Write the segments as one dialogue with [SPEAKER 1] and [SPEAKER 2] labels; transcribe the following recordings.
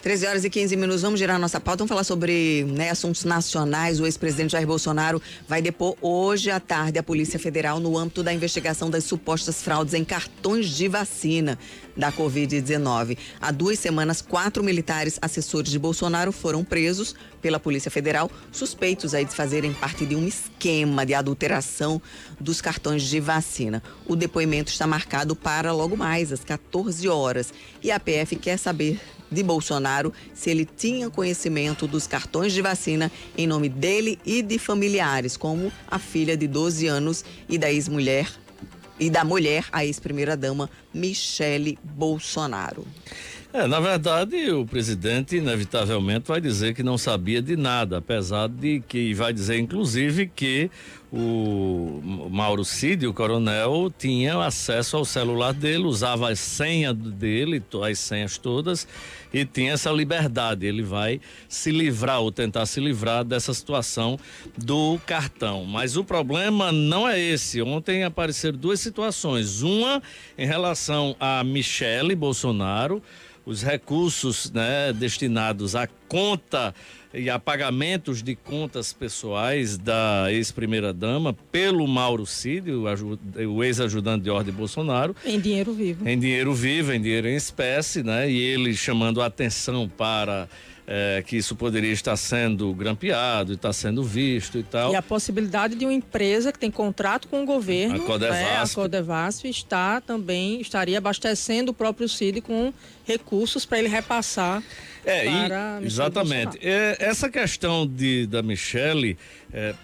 [SPEAKER 1] 13h15, vamos girar nossa pauta, vamos falar sobre assuntos nacionais. O ex-presidente Jair Bolsonaro vai depor hoje à tarde à Polícia Federal no âmbito da investigação das supostas fraudes em cartões de vacina da Covid-19. Há 2 semanas, 4 militares assessores de Bolsonaro foram presos pela Polícia Federal, suspeitos aí de fazerem parte de um esquema de adulteração dos cartões de vacina. O depoimento está marcado para logo mais, às 14 horas. E a PF quer saber de Bolsonaro se ele tinha conhecimento dos cartões de vacina em nome dele e de familiares, como a filha de 12 anos e da ex-mulher e da mulher, a ex-primeira-dama Michele Bolsonaro.
[SPEAKER 2] Na verdade, o presidente inevitavelmente vai dizer que não sabia de nada, apesar de que vai dizer, inclusive, que o Mauro Cid, o coronel, tinha acesso ao celular dele, usava a senha dele, as senhas todas, e tinha essa liberdade. Ele vai se livrar ou tentar se livrar dessa situação do cartão. Mas o problema não é esse. Ontem apareceram 2 situações. Uma em relação a Michele Bolsonaro, os recursos, destinados à conta e a pagamentos de contas pessoais da ex-primeira-dama pelo Mauro Cid, o ex-ajudante de ordem Bolsonaro.
[SPEAKER 3] Em dinheiro vivo.
[SPEAKER 2] Em dinheiro vivo, em dinheiro em espécie, e ele chamando a atenção para que isso poderia estar sendo grampeado e está sendo visto e tal.
[SPEAKER 3] E a possibilidade de uma empresa que tem contrato com o governo,
[SPEAKER 2] a
[SPEAKER 3] Codevasf, estaria abastecendo o próprio Cid com recursos para ele repassar para
[SPEAKER 2] exatamente. Essa questão da Michele,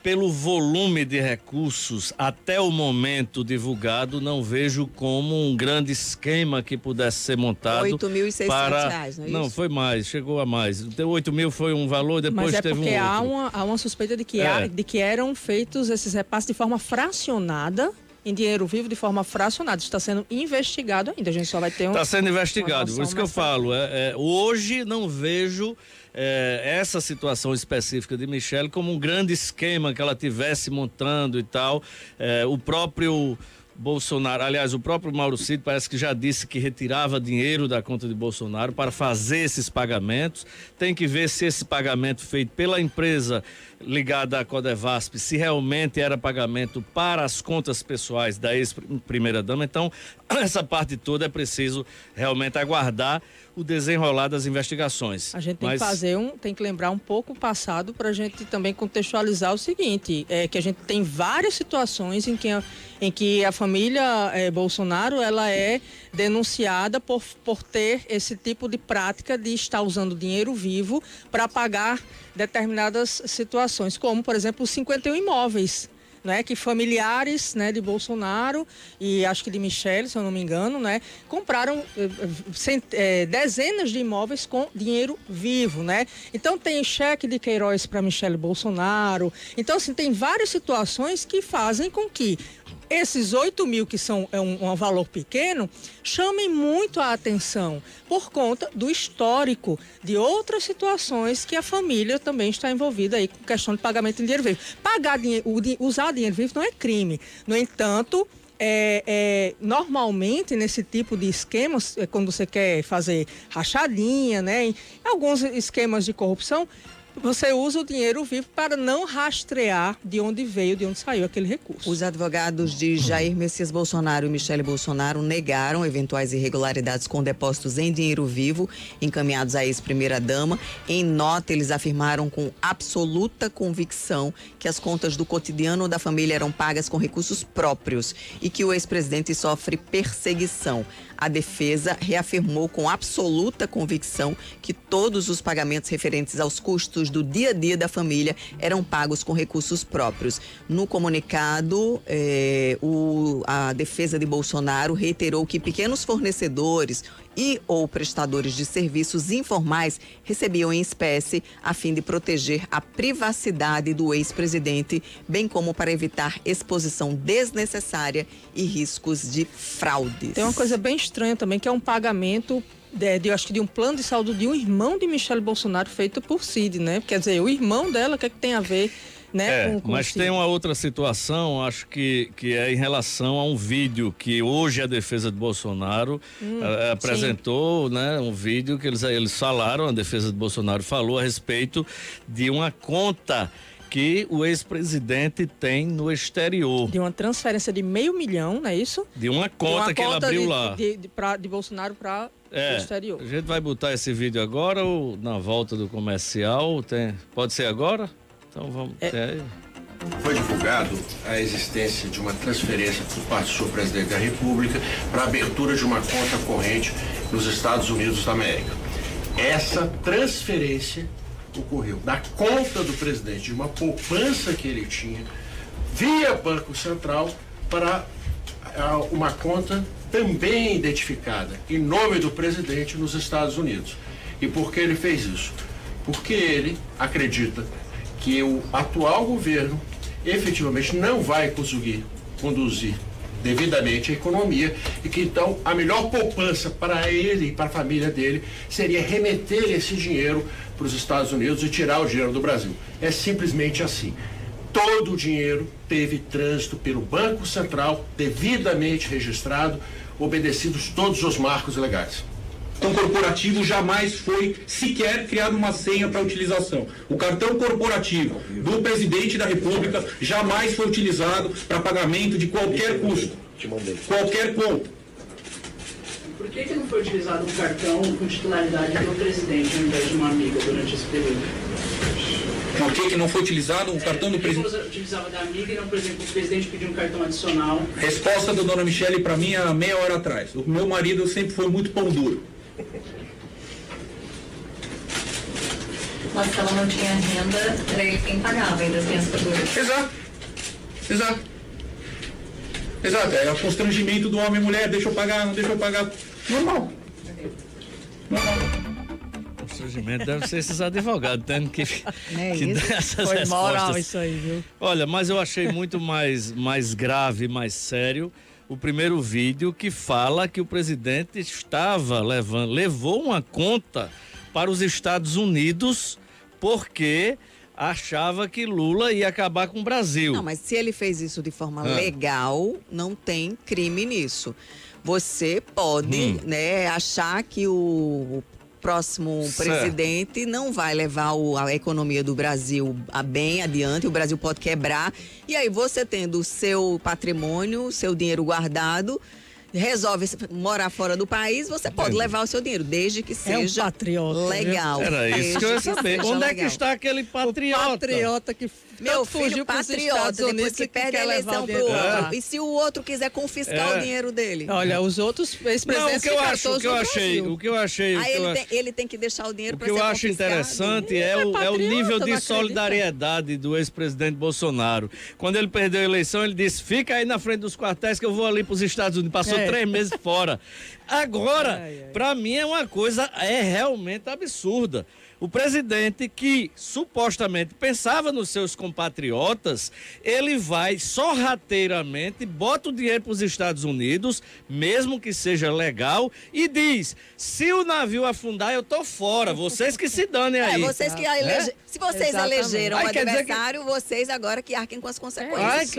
[SPEAKER 2] pelo volume de recursos até o momento divulgado, não vejo como um grande esquema que pudesse ser montado.
[SPEAKER 1] R$8.600, não é isso?
[SPEAKER 2] Não, foi mais, chegou a mais. Então, 8 mil foi um valor, depois teve um outro.
[SPEAKER 3] Mas há uma suspeita de que eram feitos esses repasses de forma fracionada, em dinheiro vivo, de forma fracionada. Está sendo investigado ainda, a gente só vai ter
[SPEAKER 2] Está sendo investigado, por isso que eu falo. Hoje não vejo essa situação específica de Michele como um grande esquema que ela tivesse montando e tal. O próprio Bolsonaro, aliás, o próprio Mauro Cid parece que já disse que retirava dinheiro da conta de Bolsonaro para fazer esses pagamentos. Tem que ver se esse pagamento feito pela empresa ligada à Codevasf, se realmente era pagamento para as contas pessoais da ex-primeira-dama. Então, essa parte toda é preciso realmente aguardar o desenrolar das investigações.
[SPEAKER 3] A gente tem que lembrar um pouco o passado para a gente também contextualizar o seguinte, que a gente tem várias situações em que a família Bolsonaro, ela é denunciada por ter esse tipo de prática de estar usando dinheiro vivo para pagar determinadas situações, como, por exemplo, os 51 imóveis, que familiares, de Bolsonaro e acho que de Michele, se eu não me engano, compraram dezenas de imóveis com dinheiro vivo, Então tem cheque de Queiroz para Michele Bolsonaro. Então, assim, tem várias situações que fazem com que esses 8 mil, que são um valor pequeno, chamem muito a atenção por conta do histórico de outras situações que a família também está envolvida aí com questão de pagamento em dinheiro vivo. Usar dinheiro vivo não é crime. No entanto, normalmente nesse tipo de esquemas, quando você quer fazer rachadinha, em alguns esquemas de corrupção, você usa o dinheiro vivo para não rastrear de onde veio, de onde saiu aquele recurso.
[SPEAKER 1] Os advogados de Jair Messias Bolsonaro e Michele Bolsonaro negaram eventuais irregularidades com depósitos em dinheiro vivo encaminhados à ex-primeira-dama. Em nota, eles afirmaram com absoluta convicção que as contas do cotidiano da família eram pagas com recursos próprios e que o ex-presidente sofre perseguição. A defesa reafirmou com absoluta convicção que todos os pagamentos referentes aos custos do dia a dia da família eram pagos com recursos próprios. No comunicado, a defesa de Bolsonaro reiterou que pequenos fornecedores ou prestadores de serviços informais recebiam em espécie a fim de proteger a privacidade do ex-presidente, bem como para evitar exposição desnecessária e riscos de fraudes.
[SPEAKER 3] Tem uma coisa bem estranha também, que é um pagamento acho que de um plano de saúde de um irmão de Michele Bolsonaro feito por Cid, Quer dizer, o irmão dela, o que é que tem a ver né?
[SPEAKER 2] Mas tem uma outra situação, acho que é em relação a um vídeo que hoje a defesa de Bolsonaro apresentou, né? Um vídeo que eles falaram, a defesa de Bolsonaro falou a respeito de uma conta que o ex-presidente tem no exterior.
[SPEAKER 3] De uma transferência de R$500 milhão, não é isso?
[SPEAKER 2] De uma conta que ele abriu lá.
[SPEAKER 3] De Bolsonaro para o exterior.
[SPEAKER 2] A gente vai botar esse vídeo agora ou na volta do comercial? Pode ser agora? Então vamos.
[SPEAKER 4] Foi divulgado a existência de uma transferência por parte do senhor presidente da República para a abertura de uma conta corrente nos Estados Unidos da América. Essa transferência ocorreu da conta do presidente, de uma poupança que ele tinha, via Banco Central, para uma conta também identificada em nome do presidente nos Estados Unidos. E por que ele fez isso? Porque ele acredita que o atual governo efetivamente não vai conseguir conduzir devidamente a economia e que então a melhor poupança para ele e para a família dele seria remeter esse dinheiro para os Estados Unidos e tirar o dinheiro do Brasil. É simplesmente assim. Todo o dinheiro teve trânsito pelo Banco Central, devidamente registrado, obedecidos todos os marcos legais.
[SPEAKER 5] O cartão corporativo jamais foi sequer criado uma senha para utilização. O cartão corporativo do presidente da República jamais foi utilizado para pagamento de qualquer custo, qualquer conta.
[SPEAKER 6] Por que não foi utilizado um cartão com titularidade do presidente ao invés de uma amiga durante esse período?
[SPEAKER 5] Por que não foi utilizado um cartão do presidente?
[SPEAKER 6] Por que você utilizava da amiga e não, por exemplo, o presidente pediu um cartão adicional?
[SPEAKER 5] Resposta da dona Michele para mim há meia hora atrás. O meu marido sempre foi muito pão duro.
[SPEAKER 7] Mas se ela não tinha renda, era ele quem pagava ainda assim as faturas.
[SPEAKER 5] Exato, é o constrangimento do homem e mulher, deixa eu pagar, não deixa eu pagar. Normal.
[SPEAKER 2] O constrangimento deve ser esses advogados tendo que dar essas
[SPEAKER 3] Foi
[SPEAKER 2] respostas.
[SPEAKER 3] moral isso aí, viu?
[SPEAKER 2] Olha, mas eu achei muito mais grave, mais sério o primeiro vídeo que fala que o presidente levou uma conta para os Estados Unidos porque achava que Lula ia acabar com o Brasil.
[SPEAKER 1] Não, mas se ele fez isso de forma legal, não tem crime nisso. Você pode, né, achar que o próximo presidente não vai levar a economia do Brasil bem adiante, o Brasil pode quebrar, e aí você tendo o seu patrimônio, o seu dinheiro guardado, resolve morar fora do país, você pode levar o seu dinheiro, desde que seja legal.
[SPEAKER 2] Era isso que eu ia saber. Onde é que está aquele patriota?
[SPEAKER 3] O patriota que
[SPEAKER 1] meu
[SPEAKER 3] fugiu para os Estados
[SPEAKER 1] depois
[SPEAKER 3] Unidos
[SPEAKER 1] que perde a eleição pro outro. E se o outro quiser confiscar o dinheiro dele?
[SPEAKER 3] Olha, os outros ex-presidentes
[SPEAKER 2] o que eu achei.
[SPEAKER 1] Ele tem que deixar o dinheiro para ser
[SPEAKER 2] confiscado. O que eu acho
[SPEAKER 1] confiscado.
[SPEAKER 2] interessante é o nível de solidariedade do ex-presidente Bolsonaro. Quando ele perdeu a eleição, ele disse: fica aí na frente dos quartéis que eu vou ali para os Estados Unidos. Passou 3 meses fora. Agora, para mim é uma coisa realmente absurda. O presidente que supostamente pensava nos seus compatriotas, ele vai sorrateiramente, bota o dinheiro para os Estados Unidos, mesmo que seja legal, e diz: se o navio afundar, eu tô fora, vocês que se danem aí.
[SPEAKER 1] Vocês que se vocês elegeram o adversário, vocês agora que arquem com as consequências.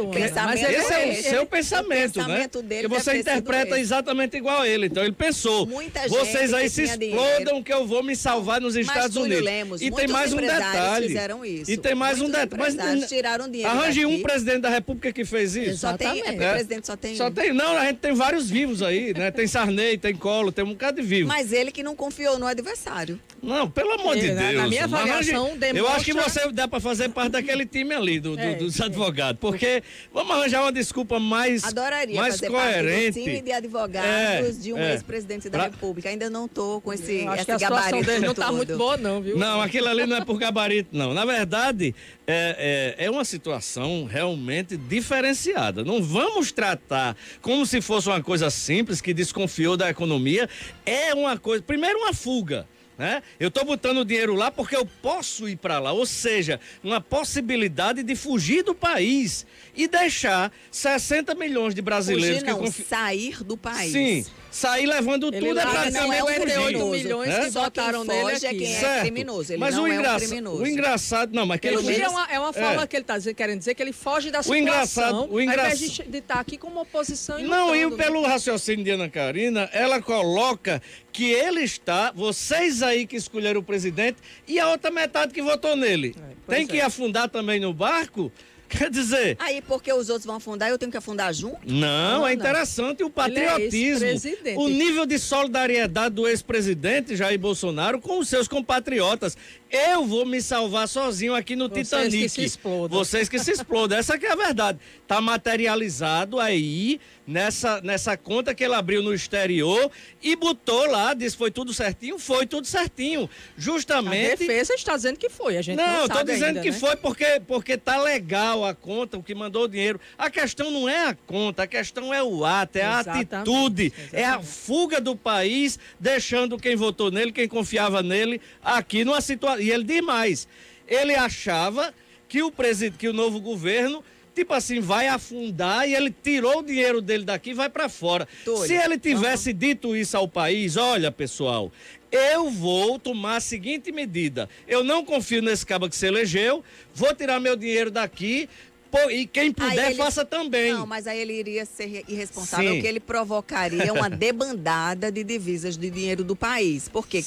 [SPEAKER 2] Mas esse é o seu pensamento, né?
[SPEAKER 1] Dele,
[SPEAKER 2] que você interpreta exatamente igual a ele. Então ele pensou: vocês aí se explodam que eu vou me salvar nos Estados Unidos.
[SPEAKER 1] E
[SPEAKER 2] tem mais um detalhe.
[SPEAKER 1] Fizeram isso.
[SPEAKER 2] E tem mais um detalhe. Mas
[SPEAKER 1] tiraram dinheiro.
[SPEAKER 2] Arranje um presidente da República que fez isso.
[SPEAKER 1] Só tem, o presidente só tem.
[SPEAKER 2] Só tem, não, a gente tem vários vivos aí, né? Tem Sarney, tem Collor, tem um bocado de vivos.
[SPEAKER 1] Mas ele que não confiou no adversário.
[SPEAKER 2] Não, pelo amor de Deus.
[SPEAKER 3] Na minha avaliação,
[SPEAKER 2] eu acho que você dá para fazer parte daquele time ali, dos advogados. Porque vamos arranjar uma desculpa mais coerente.
[SPEAKER 1] Parte do time de advogados de um ex-presidente da República. Ainda não tô com esse gabarito
[SPEAKER 3] dele não tá muito boa não, viu?
[SPEAKER 2] Não, aquilo ali não é por gabarito, não. Na verdade, é uma situação realmente diferenciada. Não vamos tratar como se fosse uma coisa simples que desconfiou da economia. É uma coisa, primeiro uma fuga. né? Eu estou botando o dinheiro lá porque eu posso ir para lá, ou seja, uma possibilidade de fugir do país e deixar 60 milhões de brasileiros
[SPEAKER 1] fugir, não, sair do país.
[SPEAKER 2] Sim, sair levando tudo é praticamente
[SPEAKER 3] 58 milhões que votaram nele aqui.
[SPEAKER 1] É quem é criminoso, ele
[SPEAKER 2] mas
[SPEAKER 1] não
[SPEAKER 2] o
[SPEAKER 1] criminoso.
[SPEAKER 2] O engraçado, não, mas que
[SPEAKER 3] fugir é uma forma que ele está querendo dizer que ele foge da situação, ao invés de estar aqui como oposição e
[SPEAKER 2] não,
[SPEAKER 3] lutando,
[SPEAKER 2] e pelo raciocínio de Ana Karina, ela coloca que ele está, vocês aí que escolheram o presidente e a outra metade que votou nele. Tem que afundar também no barco? Quer dizer...
[SPEAKER 1] Aí, porque os outros vão afundar, eu tenho que afundar junto?
[SPEAKER 2] Não, é interessante o patriotismo, o nível de solidariedade do ex-presidente Jair Bolsonaro com os seus compatriotas. Eu vou me salvar sozinho aqui no Titanic. Vocês que se explodam. Essa que é a verdade. Está materializado aí nessa conta que ele abriu no exterior e botou lá, disse foi tudo certinho, justamente...
[SPEAKER 3] A defesa está dizendo que foi, a gente não sabe.
[SPEAKER 2] Não, estou dizendo
[SPEAKER 3] ainda,
[SPEAKER 2] que
[SPEAKER 3] né?
[SPEAKER 2] foi porque tá legal a conta, o que mandou o dinheiro. A questão não é a conta, a questão é o ato, é a atitude, é a fuga do país, deixando quem votou nele, quem confiava nele, aqui numa situação. E ele diz mais, ele achava que o novo governo, tipo assim, vai afundar e ele tirou o dinheiro dele daqui e vai para fora. Se ele tivesse dito isso ao país, olha, pessoal, eu vou tomar a seguinte medida, eu não confio nesse cabo que se elegeu, vou tirar meu dinheiro daqui, e quem puder faça também.
[SPEAKER 1] Não, mas aí ele iria ser irresponsável, porque ele provocaria uma debandada de divisas de dinheiro do país. Porque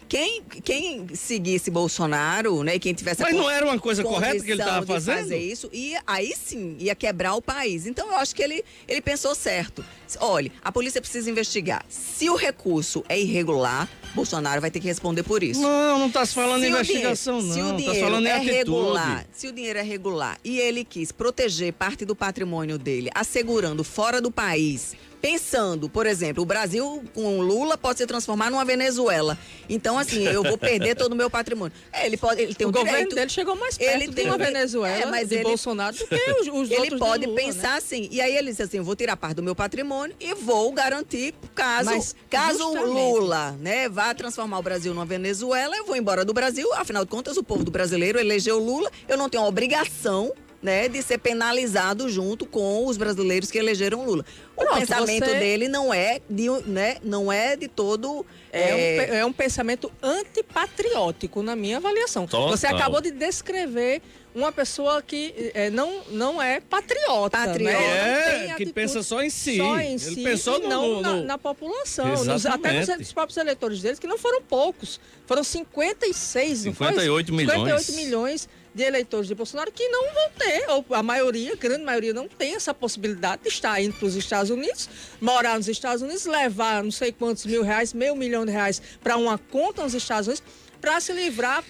[SPEAKER 1] quem seguisse Bolsonaro, né, quem tivesse
[SPEAKER 2] mas não era uma coisa correta que ele estava fazendo?
[SPEAKER 1] Fazer isso, e aí sim ia quebrar o país. Então eu acho que ele pensou certo. Olha, a polícia precisa investigar. Se o recurso é irregular, Bolsonaro vai ter que responder por isso.
[SPEAKER 2] Não está se falando em investigação, não.
[SPEAKER 1] Se o dinheiro é regular, se o dinheiro é regular e ele quis proteger parte do patrimônio dele, assegurando fora do país, pensando, por exemplo, o Brasil com Lula pode se transformar numa Venezuela. Então, assim, eu vou perder todo o meu patrimônio. Ele tem o
[SPEAKER 3] governo dele chegou mais perto de uma Venezuela, de Bolsonaro, do que os outros.
[SPEAKER 1] Ele pode
[SPEAKER 3] Lula,
[SPEAKER 1] pensar, né? Assim, e aí ele diz assim, eu vou tirar parte do meu patrimônio e vou garantir, caso Lula, né, vá transformar o Brasil numa Venezuela, eu vou embora do Brasil, afinal de contas, o povo do brasileiro elegeu Lula, eu não tenho a obrigação, né, de ser penalizado junto com os brasileiros que elegeram Lula. O pensamento dele não é de todo...
[SPEAKER 3] É um pensamento antipatriótico, na minha avaliação.
[SPEAKER 2] Total.
[SPEAKER 3] Você acabou de descrever uma pessoa que não é patriota.
[SPEAKER 2] Né? Que pensa só em si.
[SPEAKER 3] Ele pensou na população. Até nos próprios eleitores deles, que não foram poucos. Foram 58 milhões de eleitores de Bolsonaro que não vão ter, ou a grande maioria não tem essa possibilidade de estar indo para os Estados Unidos, morar nos Estados Unidos, levar não sei quantos meio milhão de reais para uma conta nos Estados Unidos, para se livrar,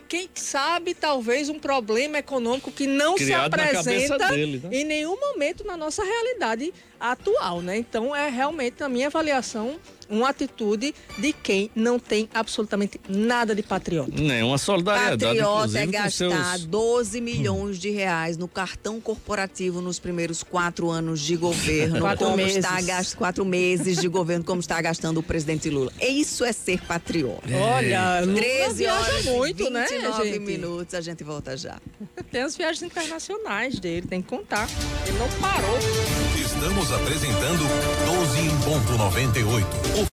[SPEAKER 3] quem sabe, talvez um problema econômico que não se apresenta em nenhum momento na nossa realidade atual, né? Então, é realmente, na minha avaliação, uma atitude de quem não tem absolutamente nada de patriota.
[SPEAKER 2] Nenhuma solidariedade,
[SPEAKER 1] patriota é gastar 12 milhões de reais no cartão corporativo nos primeiros 4 anos de governo. 4 meses de governo, como está gastando o presidente Lula. Isso é ser patriota.
[SPEAKER 3] Olha, Lula
[SPEAKER 1] 13 horas
[SPEAKER 3] muito,
[SPEAKER 1] 29
[SPEAKER 3] né,
[SPEAKER 1] minutos, a gente volta já.
[SPEAKER 3] Tem as viagens internacionais dele, tem que contar. Ele não parou.
[SPEAKER 8] Estamos apresentando 12 em ponto 98.